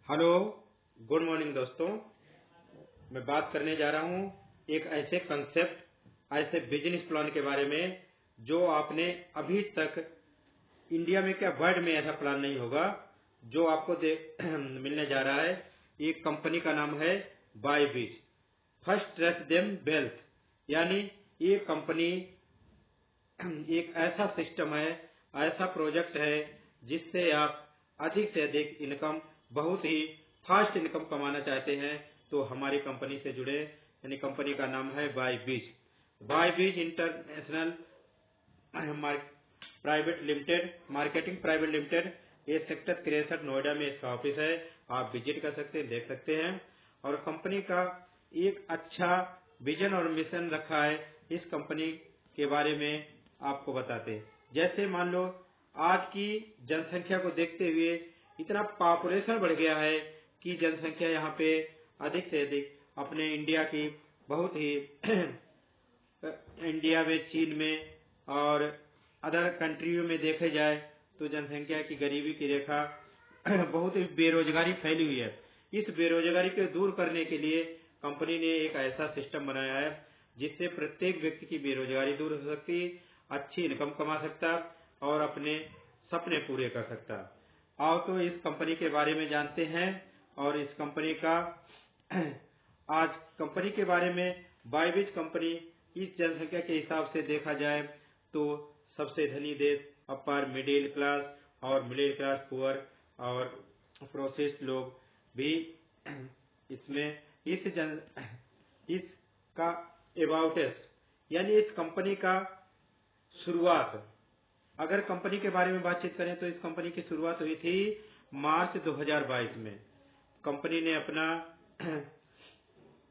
Hello, good morning दोस्तों। मैं बात करने जा रहा हूँ एक ऐसे कंसेप्ट, ऐसे बिजनेस प्लान के बारे में जो आपने अभी तक इंडिया में क्या वर्ल्ड में ऐसा प्लान नहीं होगा जो आपको मिलने जा रहा है। एक कंपनी का नाम है बायबीज। फर्स्ट ट्रस्ट देम वेल्थ, यानी ये कंपनी एक ऐसा सिस्टम है, ऐसा प्रोजेक्ट है जिससे आप अधिक से अधिक इनकम, बहुत ही फास्ट इनकम कमाना चाहते हैं तो हमारी कंपनी से जुड़े। यानी कंपनी का नाम है बायबीज। बायबीज international private limited, marketing private limited. ये सेक्टर 63 नोएडा में इसका ऑफिस है। आप विजिट कर सकते हैं, देख सकते हैं। और कंपनी का एक अच्छा विजन और मिशन रखा है। इस कंपनी के बारे में आपको बताते हैं। जैसे मान लो आज की जनसंख्या को देखते हुए इतना पॉपुलेशन बढ़ गया है कि जनसंख्या यहाँ पे अधिक से अधिक अपने इंडिया की बहुत ही इंडिया में, चीन में और अदर कंट्रियों में देखे जाए तो जनसंख्या की गरीबी की रेखा बहुत ही बेरोजगारी फैली हुई है। इस बेरोजगारी को दूर करने के लिए कंपनी ने एक ऐसा सिस्टम बनाया है जिससे प्रत्येक व्यक्ति की बेरोजगारी दूर हो सकती, अच्छी इनकम कमा सकता और अपने सपने पूरे कर सकता। आओ तो इस कंपनी के बारे में जानते हैं। और इस कंपनी का आज कंपनी के बारे में, बायबीज कंपनी इस जनसंख्या के हिसाब से देखा जाए तो सबसे धनी देश, अपर मिडिल क्लास और मिडिल क्लास पुअर और प्रोसेस्ड लोग भी इसमें इसका एबाउटेस, यानी इस कंपनी का शुरुआत, अगर कंपनी के बारे में बातचीत करें तो इस कंपनी की शुरुआत हुई थी मार्च 2022 में। कंपनी ने अपना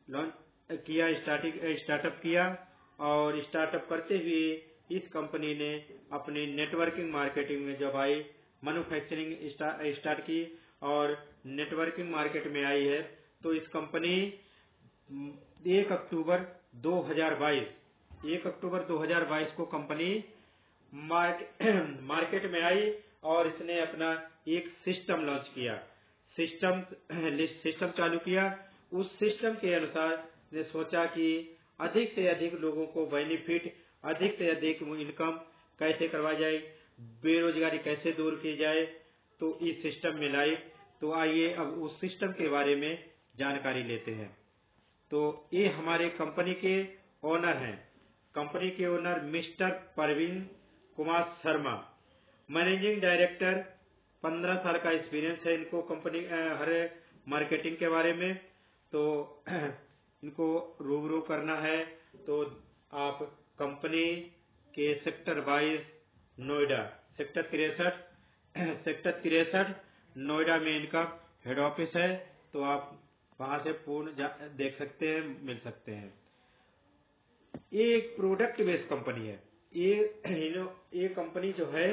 लॉन्च किया, स्टार्टअप किया और स्टार्टअप करते हुए इस कंपनी ने अपनी नेटवर्किंग मार्केटिंग में जब आई, मैन्युफैक्चरिंग स्टार्ट की और नेटवर्किंग मार्केट में आई है तो इस कंपनी 1 अक्टूबर 2022 को कंपनी मार्केट में आई और इसने अपना एक सिस्टम लॉन्च किया, सिस्टम चालू किया। उस सिस्टम के अनुसार ने सोचा कि अधिक से अधिक लोगों को बेनिफिट, अधिक से अधिक इनकम कैसे करवाई जाए, बेरोजगारी कैसे दूर की जाए, तो इस सिस्टम में लाई। तो आइए अब उस सिस्टम के बारे में जानकारी लेते हैं। तो ये हमारे कंपनी के ओनर हैं। कंपनी के owner mister Parveen Kumar Sharma, managing director. 15 साल का एक्सपीरियंस है इनको कंपनी हर मार्केटिंग के बारे में। तो इनको रूबरू करना है तो आप कंपनी के सेक्टर 22 नोएडा, सेक्टर 63 नोएडा में इनका हेड ऑफिस है। तो आप वहां से पूर्ण देख सकते हैं, मिल सकते हैं। ये एक प्रोडक्ट बेस्ड कंपनी है। ये कंपनी जो है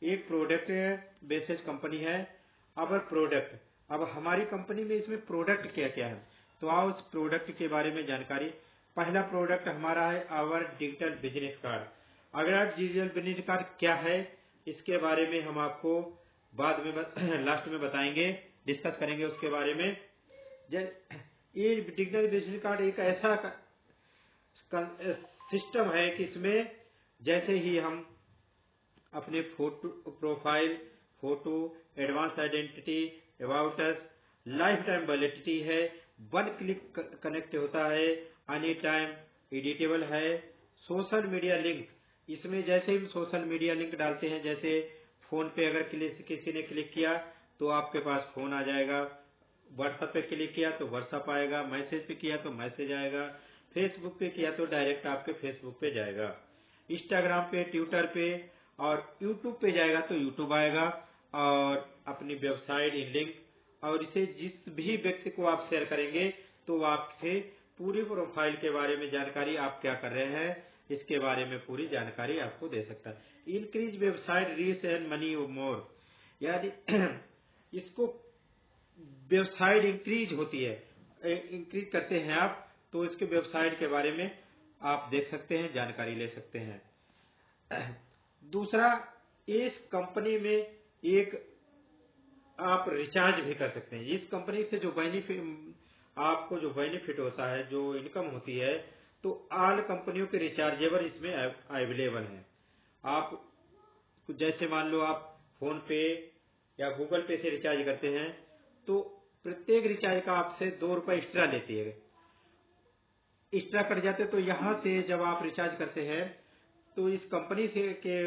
एक प्रोडक्ट बेस्ड कंपनी है। अब हमारी कंपनी में इसमें प्रोडक्ट क्या क्या है तो आओ उस प्रोडक्ट के बारे में जानकारी। पहला प्रोडक्ट हमारा है आवर डिजिटल बिजनेस कार्ड। अगर डिजिटल बिजनेस कार्ड क्या है इसके बारे में हम आपको बाद में लास्ट में बताएंगे, डिस्कस करेंगे उसके बारे में। ये डिजिटल बिजनेस कार्ड एक ऐसा सिस्टम है कि इसमें जैसे ही हम अपने photo, profile photo, advance identity, about us, life time validity है, वन क्लिक कनेक्ट होता है, एनी टाइम एडिटेबल है। सोशल मीडिया लिंक, इसमें जैसे ही सोशल मीडिया लिंक डालते हैं, जैसे फोन पे अगर किसी ने क्लिक किया तो आपके पास फोन आ जाएगा, व्हाट्सएप पे क्लिक किया तो व्हाट्सएप आएगा, मैसेज पे किया तो मैसेज आएगा, फेसबुक पे किया तो डायरेक्ट आपके फेसबुक पे जाएगा, इंस्टाग्राम पे, ट्विटर पे और यूट्यूब पे जाएगा तो यूट्यूब आएगा। और अपनी वेबसाइट लिंक, और इसे जिस भी व्यक्ति को आप शेयर करेंगे तो आपसे पूरी प्रोफाइल के बारे में जानकारी, आप क्या कर रहे हैं इसके बारे में पूरी जानकारी आपको दे सकता है। Increase website reach and money मोर, यानी इसको वेबसाइट इंक्रीज होती है, इंक्रीज करते हैं आप तो इसके वेबसाइट के बारे में आप देख सकते हैं, जानकारी ले सकते हैं। दूसरा, इस कंपनी में एक आप रिचार्ज भी कर सकते हैं। इस कंपनी से जो बेनिफिट आपको जो बेनिफिट होता है, जो इनकम होती है, तो ऑल कंपनियों के रिचार्जेबल इसमें अवेलेबल हैं। आप जैसे मान लो आप फोन पे या गूगल पे से रिचार्ज करते हैं, तो प्रत्येक रिचार्ज का आपसे 2 रुपए एक्स्ट्रा लेती है। एक्स्ट्रा कट जाते, तो यहाँ से जब आप रिचार्ज करते हैं, तो इस कंपनी से के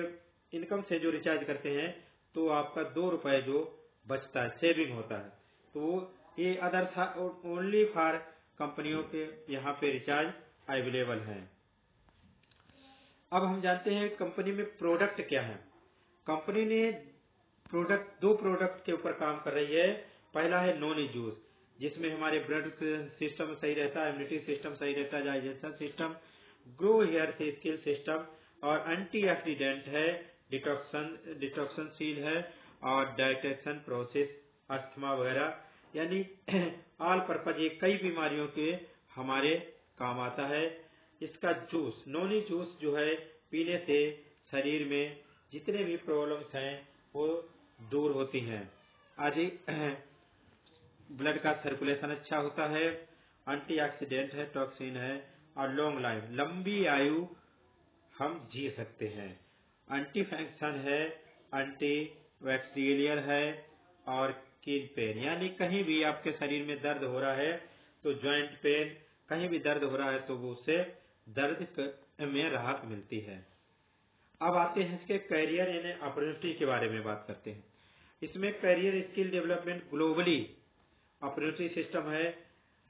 इनकम से जो रिचार्ज करते हैं, तो आपका 2 रुपए जो बचता है, सेविंग होता है। तो ये अदर ओनली फॉर कंपनियों के यहाँ पे रिचार्ज अवेलेबल हैं। अब हम जानते हैं कंपनी में प्रोडक्ट क्या है। कंपनी ने दो प्रोडक्ट के ऊपर काम कर रही है। पहला है नॉन जूस, जिसमें हमारे ब्लड सिस्टम सही रहता है, इम्यूनिटी सिस्टम सही रहता है, digestion system, grow hair skill system, और एंटीऑक्सीडेंट है, डिटॉक्सनशील है, और डाइजेशन प्रोसेस, अस्थमा वगैरह, यानी ऑल पर्पज, ये कई बीमारियों के हमारे काम आता है। इसका जूस, नॉनी जूस जो है, पीने से शरीर में जितने भी प्रॉब्लम्स हैं वो दूर होती हैं। आदि ब्लड का सर्कुलेशन अच्छा होता है, एंटीऑक्सीडेंट है, टॉक्सिन है, और लॉन्ग लाइफ, लंबी आयु हम जी सकते हैं। एंटी फंक्शन है, एंटी बैक्टीरियल है, और किल पेन, यानी कहीं भी आपके शरीर में दर्द हो रहा है, तो ज्वाइंट पेन, कहीं भी दर्द हो रहा है, तो वो उससे दर्द में राहत मिलती है। अब आते हैं इसके कैरियर यानी अपॉर्चुनिटी के बारे में बात करते हैं। इसमें career skill development globally opportunity system है,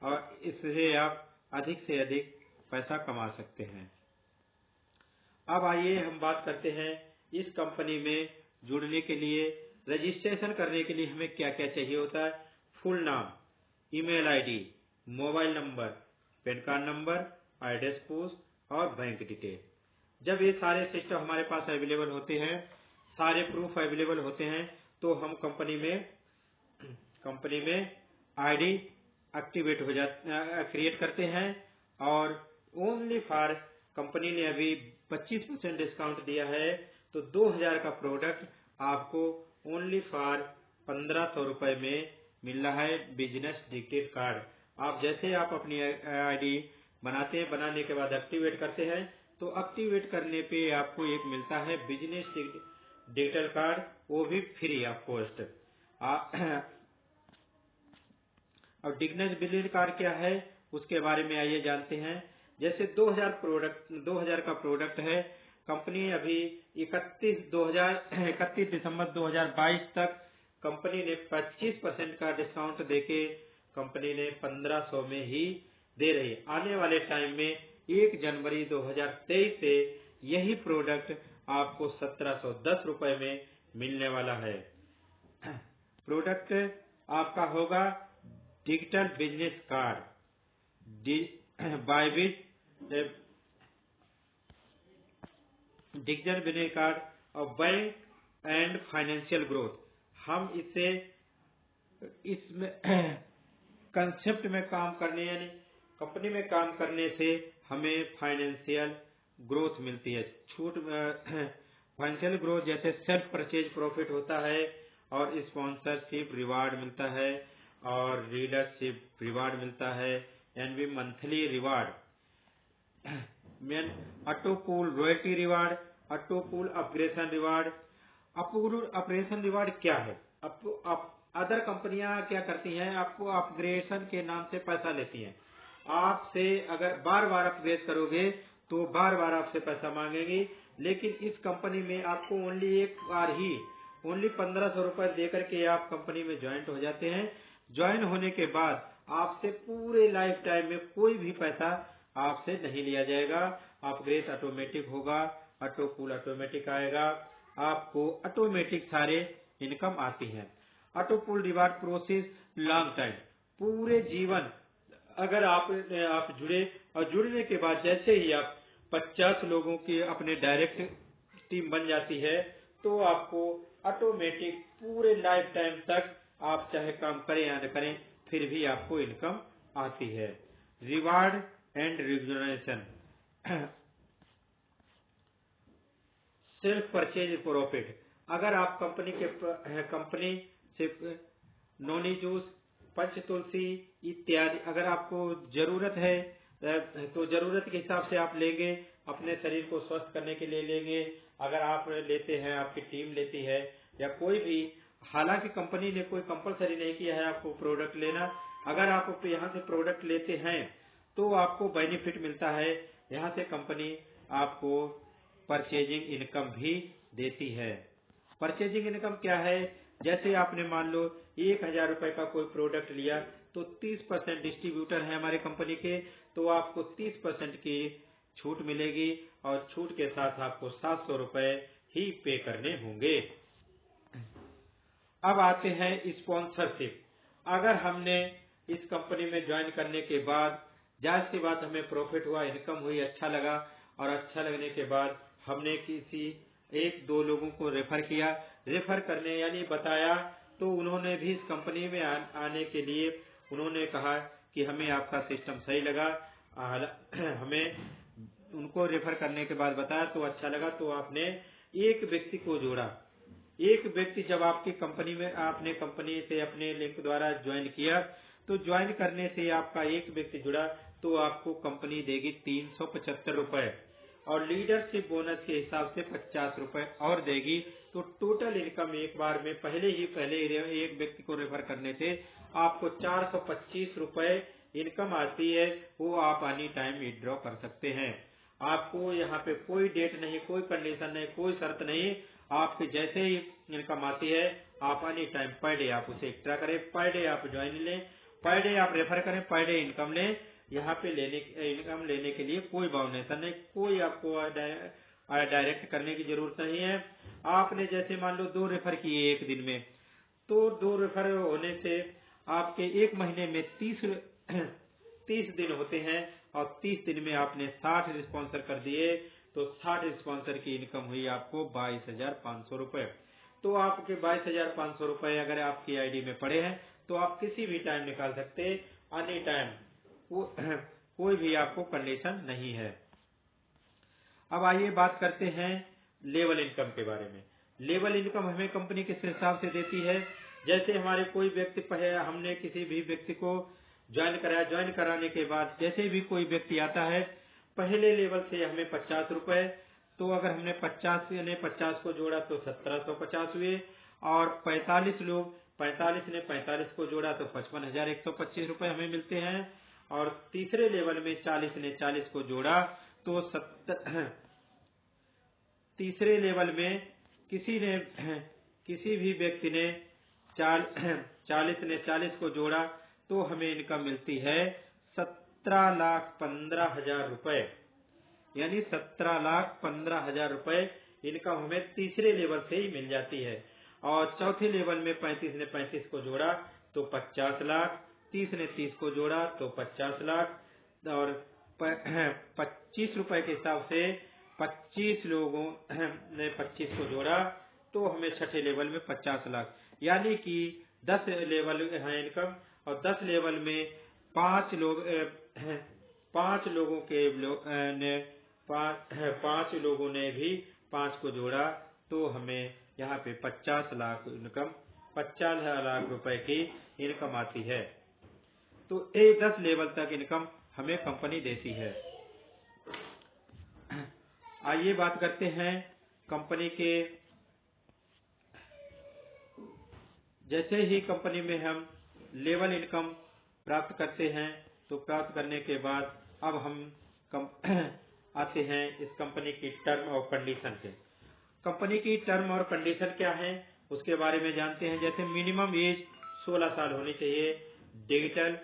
और इससे आप अधिक से अधिक पैसा कमा सकते हैं। अब आइए हम बात करते हैं इस कंपनी में जुड़ने के लिए, रजिस्ट्रेशन करने के लिए हमें क्या क्या चाहिए होता है। फुल नाम, email ID, mobile number, pan card number, address proof, और बैंक डिटेल। जब ये सारे सिस्टम हमारे पास अवेलेबल होते हैं, सारे प्रूफ अवेलेबल होते हैं, तो हम कंपनी में आईडी एक्टिवेट हो क्रिएट करते हैं। और ओनली फॉर, कंपनी ने अभी 25% डिस्काउंट दिया है, तो 2000 का प्रोडक्ट आपको ओनली फॉर 1500 रुपए में मिल रहा है, बिजनेस डिक्टेड कार्ड। आप जैसे आप अपनी आईडी बनाते हैं, बनाने के बाद एक्टिवेट करते हैं, तो एक्टिवेट करने पे आपको एक मिलता है बिजनेस डिजिटल कार्ड, वो भी फ्री ऑफ कॉस्ट। अब बिजनेस डिजिटल कार्ड क्या है, उसके बारे में आइए जानते हैं। जैसे 2000 का प्रोडक्ट है, कंपनी अभी 31 दिसंबर 2022 तक कंपनी ने 25% का डिस्काउंट देके कंपनी ने 1500 में ही दे रही है। आने वाले टाइम में 1 जनवरी 2023 से यही प्रोडक्ट आपको 1710 रुपए में मिलने वाला है। प्रोडक्ट आपका होगा digital business card, Bybit digital business card, और बैंक एंड फाइनेंशियल ग्रोथ। हम इसमें कंसेप्ट में काम करने, यानी कंपनी में काम करने से हमें फाइनेंशियल ग्रोथ मिलती है। फाइनेंशियल ग्रोथ जैसे सेल्फ परचेज प्रॉफिट होता है, और स्पॉन्सरशिप रिवार्ड मिलता है, और रीडरशिप रिवार्ड मिलता है, एंड भी monthly reward, auto pool royalty reward, auto pool upgradation reward. Upgradation reward क्या है? अदर कंपनियां क्या करती हैं, आपको अपग्रेडेशन के नाम से पैसा लेती हैं। आपसे अगर बार बार अपग्रेड करोगे तो बार बार आपसे पैसा मांगेगी, लेकिन इस कंपनी में आपको ओनली एक बार ही, ओनली 1500 रुपए देकर के आप कंपनी में ज्वाइंट हो जाते हैं। ज्वाइन होने के बाद आपसे पूरे लाइफ टाइम में कोई भी पैसा आपसे नहीं लिया जाएगा। अपग्रेड ऑटोमेटिक होगा, ऑटो पूल ऑटोमेटिक आएगा, आपको ऑटोमेटिक सारे इनकम आती है। Auto pool reward process long time, पूरे जीवन अगर आप जुड़े, और जुड़ने के बाद जैसे ही आप 50 लोगों की अपने डायरेक्ट टीम बन जाती है, तो आपको ऑटोमेटिक पूरे लाइफ टाइम तक आप चाहे काम करें या न करें, फिर भी आपको इनकम आती है। Reward and regression, self purchase profit. अगर आप कंपनी से नोनी जूस, पंच तुलसी इत्यादि अगर आपको जरूरत है तो जरूरत के हिसाब से आप लेंगे, अपने शरीर को स्वस्थ करने के लिए लेंगे। अगर आप लेते हैं, आपकी टीम लेती है या कोई भी, हालांकि कंपनी ने कोई कंपलसरी नहीं किया है आपको प्रोडक्ट लेना। अगर आप यहाँ से प्रोडक्ट लेते हैं तो आपको बेनिफिट मिलता है। यहाँ से कंपनी आपको परचेजिंग इनकम भी देती है। परचेजिंग इनकम क्या है? जैसे आपने मान लो 1000 रुपए का कोई प्रोडक्ट लिया तो 30% डिस्ट्रीब्यूटर है हमारे कंपनी के, तो आपको 30% की छूट मिलेगी और छूट के साथ आपको 700 रुपए ही पे करने होंगे। अब आते हैं स्पॉन्सरशिप। अगर हमने इस कंपनी में ज्वाइन करने के बाद जाहिर सी बात हमें प्रॉफिट हुआ, इनकम हुई, अच्छा लगा, और अच्छा लगने के बाद हमने किसी 1-2 लोगों को रेफर किया। रेफर करने यानी बताया, तो उन्होंने भी इस कंपनी में आने के लिए उन्होंने कहा कि हमें आपका सिस्टम सही लगा। हमें उनको रेफर करने के बाद बताया तो अच्छा लगा, तो आपने एक व्यक्ति को जोड़ा। एक व्यक्ति जब आपकी कंपनी में, आपने कंपनी से अपने लिंक द्वारा ज्वाइन किया, तो ज्वाइन करने से आपका एक व्यक्ति जुड़ा तो आपको कंपनी देगी 375 रुपए, और लीडरशिप बोनस के हिसाब से 50 रुपए और देगी। तो टोटल इनकम एक बार में पहले एक व्यक्ति को रेफर करने से आपको 425 रुपए इनकम आती है। वो आप एनी टाइम विड्रॉ कर सकते हैं। आपको यहाँ पे कोई डेट नहीं, कोई कंडीशन नहीं, कोई शर्त नहीं। आपके जैसे ही इनकम आती है आप एनी टाइम पर डे आप उसे एक्स्ट्रा करें, पर डे आप ज्वाइन लें, पर डे आप रेफर करें, पर डे इनकम लें। यहाँ पे इनकम लेने के लिए कोई बाउंडेशन नहीं, कोई आपको डायरेक्ट करने की जरूरत नहीं है। आपने जैसे मान लो 2 रेफर किए एक दिन में, तो 2 रेफर होने से आपके एक महीने में 30 दिन होते हैं, और 30 दिन में आपने 60 स्पॉन्सर कर दिए, तो 60 स्पॉन्सर की इनकम हुई आपको 22,500 रुपए। तो आपके 22,500 रुपए अगर आपकी आईडी में पड़े हैं तो आप किसी भी टाइम निकाल सकते हैं, एनी टाइम, कोई भी आपको कंडीशन नहीं है। अब आइए बात करते हैं लेवल इनकम के बारे में। लेवल इनकम हमें कंपनी किस हिसाब से देती है? जैसे हमारे कोई व्यक्ति, हमने किसी भी व्यक्ति को ज्वाइन कराया, ज्वाइन कराने के बाद जैसे भी कोई व्यक्ति आता है, पहले लेवल से हमें 50 रुपए, तो अगर हमने 50 को जोड़ा तो 1750 हुए, और 45 लोग, 45 ने 45 को जोड़ा तो 55,125 रुपए हमें मिलते हैं। और तीसरे लेवल में 40 ने 40 को जोड़ा तो तीसरे लेवल में किसी भी व्यक्ति ने 40 ने 40 को जोड़ा तो हमें इनकम मिलती है 17,15,000 रुपए, यानी 17,15,000 रुपए इनकम हमें तीसरे लेवल से ही मिल जाती है। और चौथे लेवल में 35 ने 35 को जोड़ा तो 50 लाख, 30 ने 30 को जोड़ा तो 50 लाख, और 25 रुपए के हिसाब से 25 लोगों ने 25 को जोड़ा तो हमें छठे लेवल में 50 लाख, यानी कि 10 लेवल है इनकम, और 10 लेवल में 5 लोगों ने भी 5 को जोड़ा तो हमें यहाँ पे 50 लाख इनकम, 50 लाख रुपए की इनकम आती है। तो ये 10 लेवल तक इनकम हमें कंपनी देती है। आइए बात करते हैं कंपनी के, जैसे ही कंपनी में हम लेवल इनकम प्राप्त करते हैं तो प्राप्त करने के बाद अब हम आते हैं इस कंपनी की टर्म और कंडीशन पे। कंपनी की टर्म और कंडीशन क्या है उसके बारे में जानते हैं। जैसे मिनिमम एज 16 साल होनी चाहिए, डिजिटल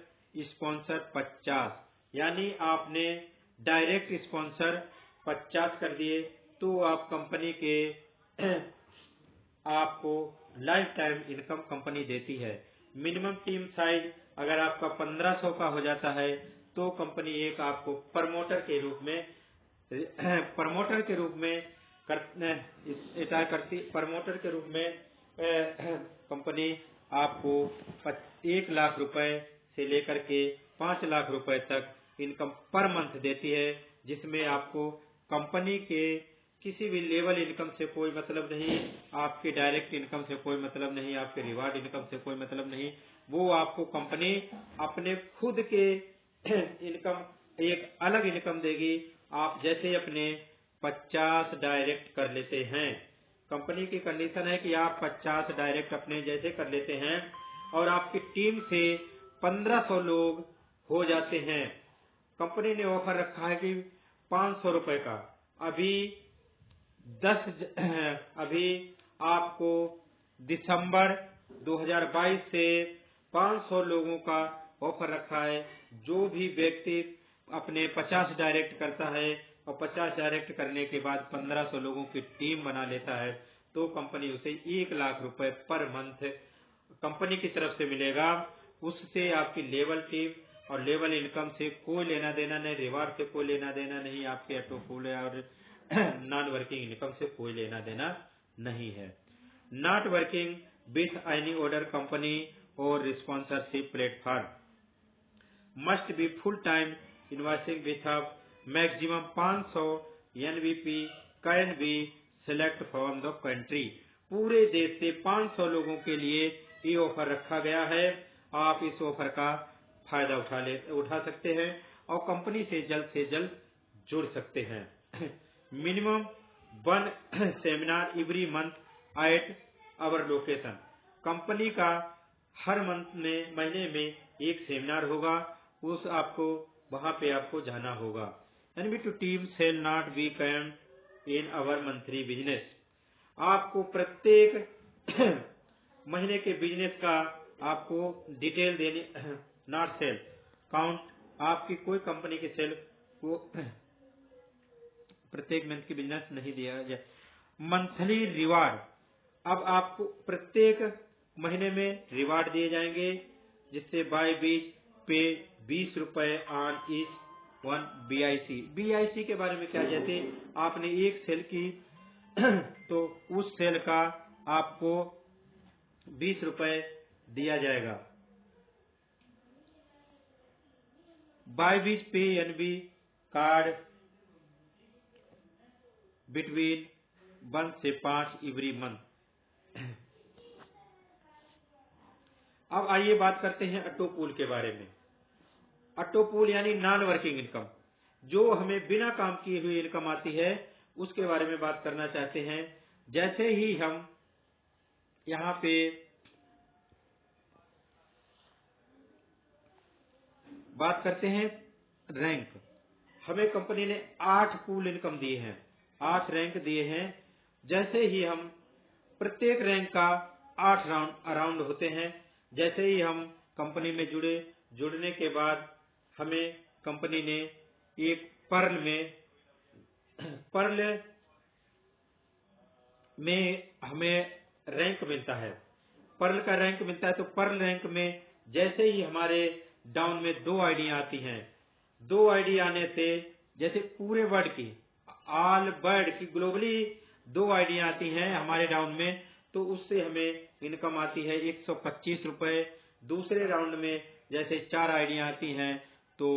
स्पॉन्सर 50, यानी आपने डायरेक्ट स्पॉन्सर 50 कर दिए तो आप कंपनी के आपको लाइफ टाइम इनकम कंपनी देती है। मिनिमम टीम साइज अगर आपका 1500 का हो जाता है तो कंपनी एक आपको प्रमोटर के रूप में कंपनी आपको 1 लाख रुपए से लेकर के 5 लाख रुपए तक इनकम पर मंथ देती है, जिसमें आपको कंपनी के किसी भी लेवल इनकम से कोई मतलब नहीं, आपके डायरेक्ट इनकम से कोई मतलब नहीं, आपके रिवार्ड इनकम से कोई मतलब नहीं। वो आपको कंपनी अपने खुद के इनकम, एक अलग इनकम देगी। आप जैसे अपने 50 डायरेक्ट कर लेते हैं, कंपनी की कंडीशन है कि आप 50 डायरेक्ट अपने जैसे कर लेते हैं और आपकी टीम से 1500 लोग हो जाते हैं। कंपनी ने ऑफर रखा है कि 500 रुपए का। अभी आपको दिसंबर 2022 से 500 लोगों का ऑफर रखा है। जो भी व्यक्ति अपने 50 डायरेक्ट करता है और 50 डायरेक्ट करने के बाद 1500 लोगों की टीम बना लेता है तो कंपनी उसे 1 लाख रुपए पर मंथ कंपनी की तरफ से मिलेगा। उससे आपकी लेवल टीम और लेवल इनकम से कोई लेना देना नहीं, रिवार्ड से कोई लेना देना नहीं, आपके ऑटोफोल और नॉन वर्किंग इनकम से कोई लेना देना नहीं है। Not working with any order company और sponsorship platform must be full time invoicing with a maximum 500 NVP can be select from the country. पूरे देश से 500 लोगों के लिए ये ऑफर रखा गया है। आप इस ऑफर का फायदा उठा सकते हैं और कंपनी से जल्द जुड़ सकते हैं। Minimum 1 seminar every month at our location. Company का हर महीने में एक सेमिनार होगा, उस आपको वहां पे आपको जाना होगा। NB to team sale not be can in our monthly business. आपको प्रत्येक महीने के बिजनेस का आपको डिटेल देने, नॉट सेल काउंट, आपकी कोई कंपनी की सेल को प्रत्येक मंथ की बिजनेस नहीं दिया जाए। मंथली रिवार्ड, अब आपको प्रत्येक महीने में रिवार्ड दिए जाएंगे जिससे बाय बीच पे 20 रुपए ऑन ईच 1 BIC। BIC के बारे में क्या, जैसे आपने एक सेल की तो उस सेल का आपको 20 रुपए दिया जाएगा। बाय बीच पे एनबी कार्ड बिटवीन 1 से 5 एवरी मंथ। अब आइए बात करते हैं ऑटोपूल के बारे में। ऑटोपूल यानी नॉन वर्किंग इनकम, जो हमें बिना काम किए हुए इनकम आती है, उसके बारे में बात करना चाहते हैं। जैसे ही हम यहाँ पे बात करते हैं रैंक, हमें कंपनी ने 8 पूल इनकम दिए हैं, 8 रैंक दिए हैं। जैसे ही हम प्रत्येक रैंक का 8 राउंड होते हैं। जैसे ही हम कंपनी में जुड़ने के बाद हमें कंपनी ने एक पर्ल में हमें रैंक मिलता है, पर्ल का रैंक मिलता है। तो पर्ल रैंक में जैसे ही हमारे डाउन में 2 आईडी आती हैं, 2 आईडी आने से जैसे पूरे वर्ल्ड की, ऑल वर्ल्ड की ग्लोबली 2 आईडी आती हैं हमारे डाउन में, तो उससे हमें इनकम आती है 125 रुपए। दूसरे राउंड में जैसे 4 आईडी आती हैं तो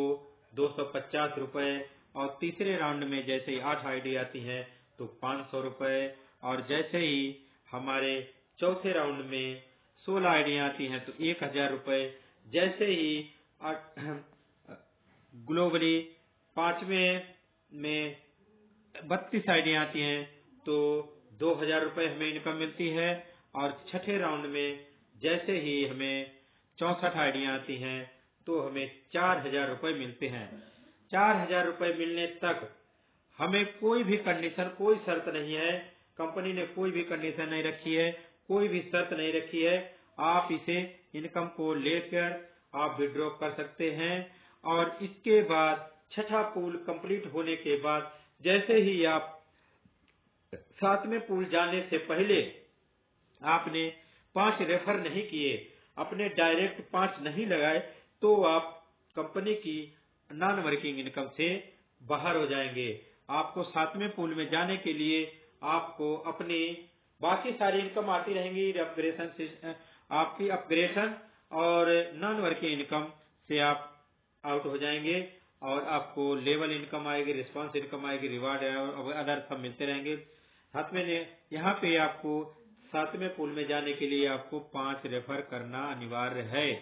250 रुपए, और तीसरे राउंड में जैसे 8 आईडी आती हैं तो 500 रुपए, और जैसे ही हमारे चौथे राउंड में 16 आईडियां आती हैं तो 1000 रुपए। जैसे ही ग्लोबली 5वें में 32 आईडियां आती हैं तो 2000 रुपए हमें इनकम मिलती है। और छठे राउंड में जैसे ही हमें 64 आईडियां आती हैं तो हमें 4000 रुपए मिलते हैं। 4000 रुपए मिलने तक हमें कोई भी कंडीशन, कोई शर्त नहीं है, कंपनी ने कोई भी कंडीशन नहीं रखी है, कोई भी शर्त नहीं रखी है। आप इसे इनकम को लेकर आप विड्रॉ कर सकते हैं। और इसके बाद छठा पूल कंप्लीट होने के बाद जैसे ही आप 7वें पूल जाने से पहले आपने 5 रेफर नहीं किए, अपने डायरेक्ट 5 नहीं लगाए, तो आप कंपनी की नॉन वर्किंग इनकम से बाहर हो जाएंगे। आपको 7वें पूल में जाने के लिए आपको अपनी बाकी सारी इनकम आती रहेंगी, आपकी अपग्रेडेशन और नॉन वर्किंग इनकम से आप आउट हो जाएंगे। और आपको लेवल इनकम आएगी, रिस्पांस इनकम आएगी, रिवार्ड और अदर सब मिलते रहेंगे। साथ में यहाँ पे आपको 7वें पूल में जाने के लिए आपको 5 रेफर करना अनिवार्य है।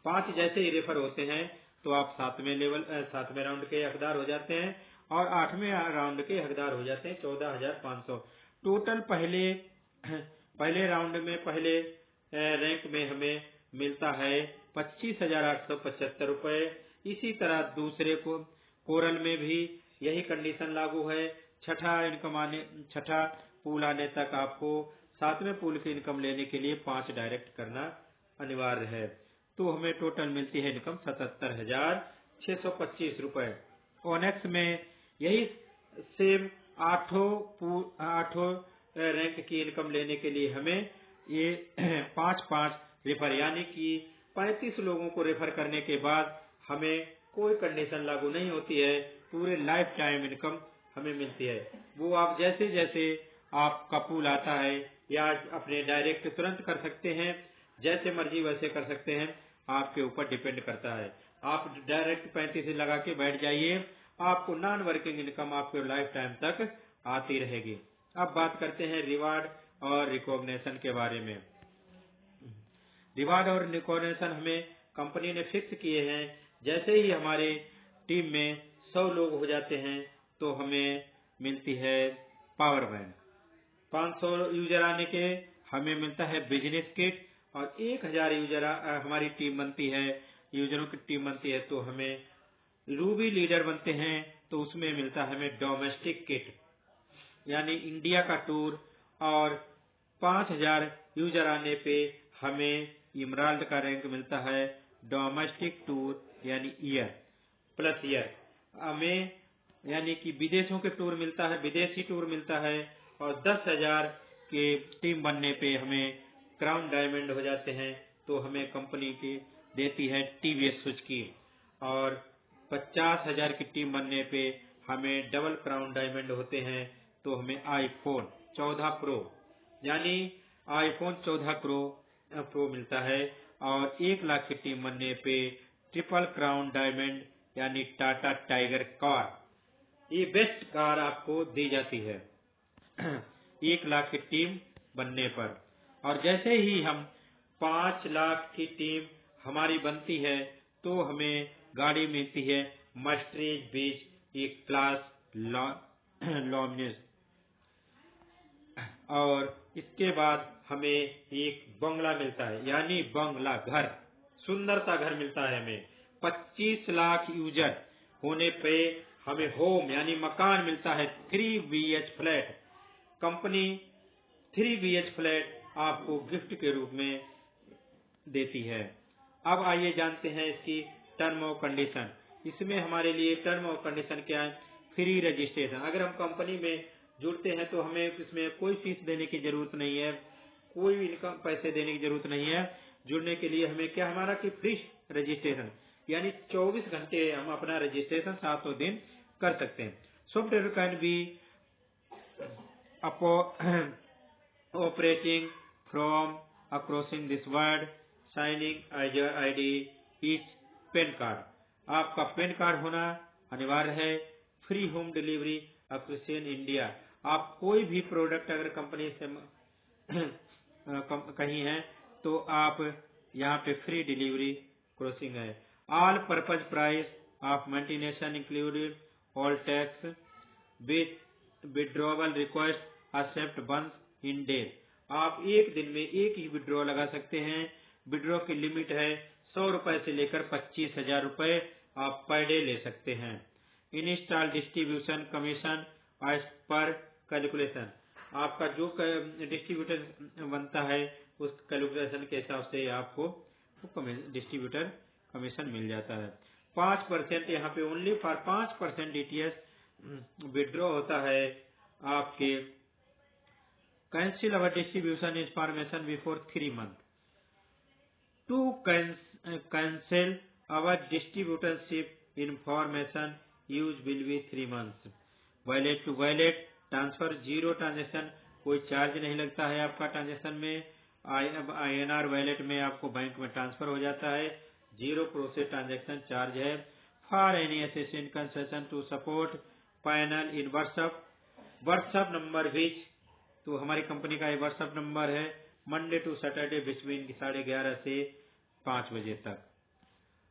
5 जैसे ही रेफर होते हैं तो आप 7वें राउंड के हकदार हो जाते हैं और 8वें राउंड के हकदार हो जाते हैं 14,500। टोटल पहले राउंड में पहले रैंक में हमें मिलता है 25,875 रुपए। इसी तरह दूसरे कोरल में भी यही कंडीशन लागू है। छठा पूल आने तक आपको 7वें पूल की इनकम लेने के लिए 5 डायरेक्ट करना अनिवार्य है। तो हमें टोटल मिलती है इनकम 77,625 रुपए। ओनेक्स में यही सेम 8 रैंक की इनकम लेने के लिए हमें ये 5 रेफर यानी कि 35 लोगों को रेफर करने के बाद हमें कोई कंडीशन लागू नहीं होती है, पूरे लाइफ टाइम इनकम हमें मिलती है। वो आप जैसे जैसे आपका पूल आता है या अपने डायरेक्ट तुरंत कर सकते हैं, जैसे मर्जी वैसे कर सकते हैं, आपके ऊपर डिपेंड करता है। आप डायरेक्ट 35 लगा के बैठ जाइए, आपको नॉन वर्किंग इनकम आपके लाइफ टाइम तक आती रहेगी। अब बात करते हैं रिवार्ड और रिकॉग्निशन के बारे में। रिवार्ड और रिकॉग्निशन हमें कंपनी ने फिक्स किए हैं। जैसे ही हमारे टीम में 100 लोग हो जाते हैं तो हमें मिलती है पावर बैंक। 500 यूजर आने के हमें मिलता है बिजनेस किट और 1000 यूजर हमारी टीम बनती है, यूजरों की टीम बनती है तो हमें रूबी लीडर बनते हैं तो उसमें मिलता है हमें डोमेस्टिक किट यानी इंडिया का टूर। और 5000 यूजर आने पे हमें इमराल्ड का रैंक मिलता है डोमेस्टिक टूर यानी ईयर हमें यानी कि विदेशों के टूर मिलता है, विदेशी टूर मिलता है। और 10,000 के टीम बनने पे हमें क्राउन डायमंड हो जाते हैं तो हमें कंपनी की देती है टीवीएस सुजुकी। और 50,000 की टीम बनने पे हमें डबल क्राउन डायमंड होते हैं तो हमें आईफोन 14 प्रो यानी आईफोन 14 प्रो मिलता है। और 1 लाख की टीम बनने पे ट्रिपल क्राउन डायमंड यानी टाटा टाइगर कार, ये बेस्ट कार आपको दी जाती है 1 लाख की टीम बनने पर। और जैसे ही हम 5 लाख की टीम हमारी बनती है तो हमें गाड़ी मिलती है मर्सिडीज बेंज एक क्लास लॉन्ज। और इसके बाद हमें एक बंगला मिलता है यानी बंगला घर, सुंदर सा घर मिलता है हमें। 25 लाख यूजर होने पे हमें होम यानी मकान मिलता है 3 BH flat. Company 3 BH flat आपको गिफ्ट के रूप में देती है। अब आइए जानते हैं इसकी टर्म और कंडीशन। इसमें हमारे लिए टर्म और कंडीशन क्या है? Free registration. अगर हम कंपनी में जुड़ते हैं तो हमें इसमें कोई फीस देने की जरूरत नहीं है, कोई इनकम पैसे देने की जरूरत नहीं है। जुड़ने के लिए हमें क्या हमारा कि फ्री रजिस्ट्रेशन यानी 24 घंटे हम अपना रजिस्ट्रेशन 7 दिन कर सकते हैं। Software can be operating from acrossing this word signing your ID each PAN card. आपका पेन कार्ड होना अनिवार्य है। Free home delivery across India. आप कोई भी प्रोडक्ट अगर कंपनी से कहीं है तो आप यहाँ पे फ्री डिलीवरी क्रॉसिंग है। All purpose price of maintenance included all tax withdrawal request accept once in day. आप एक दिन में एक ही विड्रॉ लगा सकते हैं। विड्रॉ की लिमिट है 100 रुपए से लेकर 25,000 रुपए आप पर डे ले सकते हैं। Install distribution commission as per calculation. आपका जो डिस्ट्रीब्यूटर बनता है उस कैलकुलेशन के हिसाब से आपको डिस्ट्रीब्यूटर कमीशन मिल जाता है। 5% यहाँ पे ओनली फॉर 5% DTS विड्रॉ होता है आपके। Cancel our distribution information before 3 month. To cancel our distributorship information use will be 3 months। Wallet to wallet transfer 0 transaction, कोई चार्ज नहीं लगता है आपका ट्रांजेक्शन में। INR वॉलेट में आपको बैंक में ट्रांसफर हो जाता है, 0 प्रोसेस ट्रांजेक्शन चार्ज है। For any assistance concession to support panel in WhatsApp number which तो हमारी कंपनी का ये व्हाट्सएप नंबर है मंडे टू सैटरडे बिटवीन 11:30 से 5 बजे तक।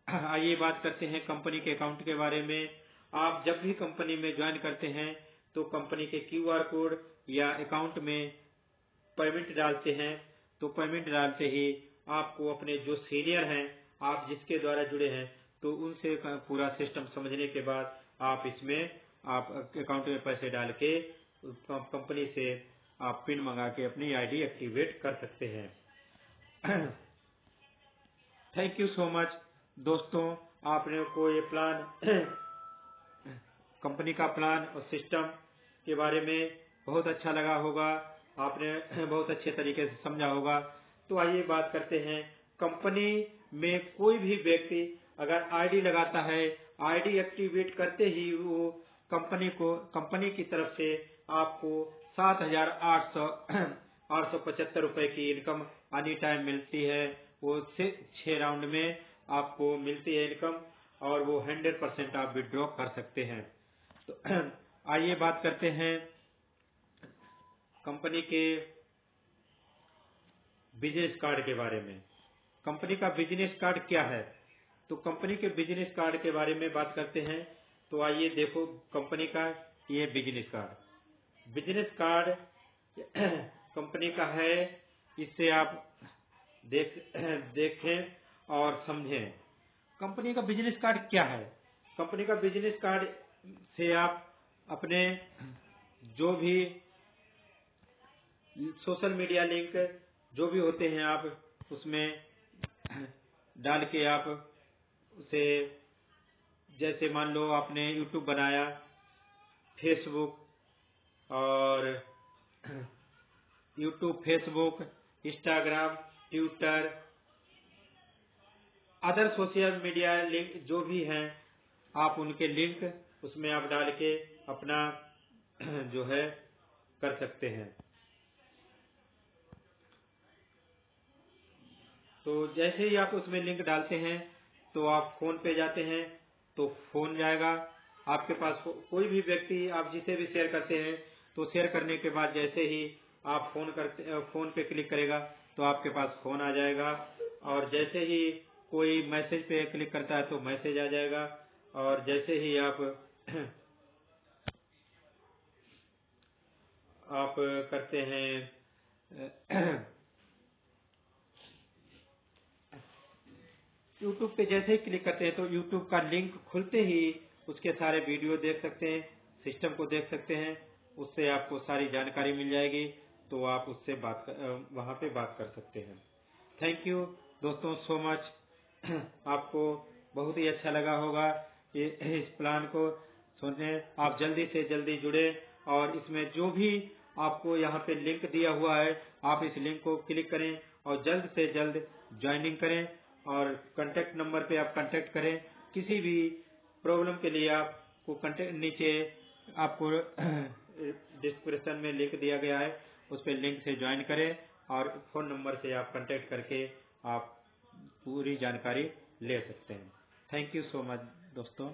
आइए बात करते हैं कंपनी के अकाउंट के बारे में। आप जब भी कंपनी में ज्वाइन करते हैं तो कंपनी के QR कोड या अकाउंट में पेमेंट डालते हैं, तो पेमेंट डालते ही आपको अपने जो सीनियर हैं, आप जिसके द्वारा जुड़े हैं, तो उनसे पूरा सिस्टम समझने के बाद आप इसमें आप अकाउंट में पैसे डाल के कंपनी से आप पिन मंगा के अपनी आईडी एक्टिवेट कर सकते हैं। थैंक यू सो मच दोस्तों, आपने को ये प्लान कंपनी का प्लान और सिस्टम के बारे में बहुत अच्छा लगा होगा, आपने बहुत अच्छे तरीके से समझा होगा। तो आइए बात करते हैं, कंपनी में कोई भी व्यक्ति अगर आईडी लगाता है, आईडी एक्टिवेट करते ही वो कंपनी की तरफ से आपको 7,875 रुपए की इनकम एनी टाइम मिलती है। वो 6 राउंड में आपको मिलती है इनकम, और वो 100% आप विड्रॉ कर सकते हैं। तो आइए बात करते हैं कंपनी के बिजनेस कार्ड के बारे में। कंपनी का बिजनेस कार्ड क्या है? तो कंपनी के बिजनेस कार्ड के बारे में बात करते हैं। तो आइए देखो कंपनी का ये बिजनेस कार्ड कंपनी का है, इससे आप देखें और समझें। कंपनी का बिजनेस कार्ड क्या है? कंपनी का बिजनेस कार्ड से आप अपने जो भी सोशल मीडिया लिंक जो भी होते हैं आप उसमें डाल के आप उसे, जैसे मान लो आपने यूट्यूब बनाया, Facebook Instagram, Twitter, other social media link जो भी हैं, आप उनके लिंक उसमें आप डाल के अपना जो है कर सकते हैं। तो जैसे ही आप उसमें लिंक डालते हैं तो आप फोन पे जाते हैं, तो फोन जाएगा आपके पास। कोई भी व्यक्ति आप जिसे भी शेयर करते हैं, तो शेयर करने के बाद जैसे ही आप फोन पे क्लिक करेगा तो आपके पास फोन आ जाएगा, और जैसे ही कोई मैसेज पे क्लिक करता है तो मैसेज आ जाएगा, और जैसे ही आप करते हैं यूट्यूब पे जैसे ही क्लिक करते हैं तो यूट्यूब का लिंक खुलते ही उसके सारे वीडियो देख सकते हैं, सिस्टम को देख सकते हैं, उससे आपको सारी जानकारी मिल जाएगी, तो आप उससे वहां पे बात कर सकते हैं। थैंक यू दोस्तों सो मच। आपको बहुत ही अच्छा लगा होगा इस प्लान को सुनने। आप जल्दी से जल्दी जुड़े, और इसमें जो भी आपको यहाँ पे लिंक दिया हुआ है, आप इस लिंक को क्लिक करें और जल्द से जल्द ज्वाइनिंग करें, और कांटेक्ट नंबर पे आप कांटेक्ट करें। किसी भी प्रॉब्लम के लिए आपको कांटेक्ट, नीचे आपको डिस्क्रिप्शन में लिंक दिया गया है, उस पर लिंक से ज्वाइन करें, और फोन नंबर से आप कांटेक्ट करके आप पूरी जानकारी ले सकते हैं। थैंक यू सो मच दोस्तों।